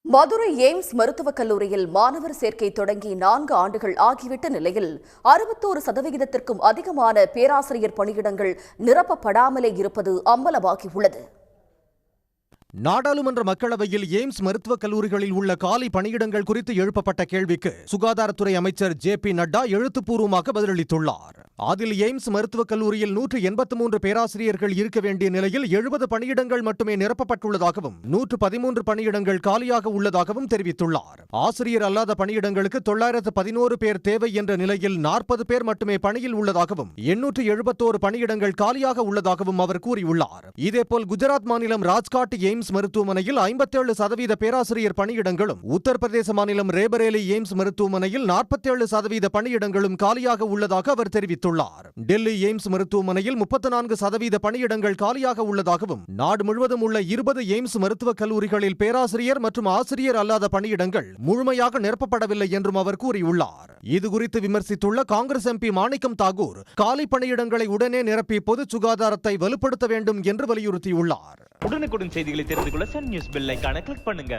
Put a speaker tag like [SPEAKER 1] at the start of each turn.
[SPEAKER 1] Madurai AIIMS மருத்துவக் கல்லூரியில் மாணவர் சேர்க்கை தொடங்கி 4 ஆண்டுகள் ஆகிவிட்ட நிலையில் 61% அதிகமான பேராசிரியர் பணியிடங்கள் நிரப்பப்படாமலே இருப்பது அம்பலமாகியுள்ளது.
[SPEAKER 2] நாடாளுமன்ற மக்களவையில் எய்ம்ஸ் மருத்துவக் கல்லூரிகளில் உள்ள காலி பணியிடங்கள் குறித்து எழுப்பப்பட்ட கேள்விக்கு சுகாதாரத்துறை அமைச்சர் ஜே.பி. நட்டா எழுத்துப்பூர்வமாக பதிலளித்துள்ளார். அதில் எய்ம்ஸ் மருத்துவக் கல்லூரியில் 183 பேராசிரியர்கள் இருக்க வேண்டிய நிலையில் 70 பணியிடங்கள் மட்டுமே நிரப்பப்பட்டுள்ளதாகவும் 113 பணியிடங்கள் காலியாக உள்ளதாகவும் தெரிவித்துள்ளார். ஆசிரியர் அல்லாத பணியிடங்களுக்கு 911 பேர் தேவை என்ற நிலையில் 40 பேர் மட்டுமே பணியில் உள்ளதாகவும் 871 பணியிடங்கள் காலியாக உள்ளதாகவும் அவர் கூறியுள்ளார். இதேபோல் குஜராத் மாநிலம் ராஜ்காட் எய்ம்ஸ் மருத்துவமனையில் 57% பேராசிரியர் பணியிடங்களும், உத்தரப்பிரதேச மாநிலம் ரேபரேலி எய்ம்ஸ் மருத்துவமனையில் 47% பணியிடங்களும் காலியாக உள்ளதாக அவர் தெரிவித்துள்ளார். டெல்லி எய்ம்ஸ் மருத்துவமனையில் 34% பணியிடங்கள் காலியாக உள்ளதாகவும், நாடு முழுவதும் உள்ள 20 எய்ம்ஸ் மருத்துவக் கல்லூரிகளில் பேராசிரியர் மற்றும் ஆசிரியர் அல்லாத பணியிடங்கள் முழுமையாக நிரப்பப்படவில்லை என்றும் அவர் கூறியுள்ளார். இதுகுறித்து விமர்சித்துள்ள காங்கிரஸ் எம்பி மாணிக்கம் தாகூர், காலி பணியிடங்களை உடனே நிரப்பி பொது சுகாதாரத்தை வலுப்படுத்த வேண்டும் என்று வலியுறுத்தியுள்ளார்.
[SPEAKER 3] உடனுக்குடன் செய்திகளை தெரிந்து கொள்ள சன் நியூஸ் பெல் ஐகானை கிளிக் பண்ணுங்க.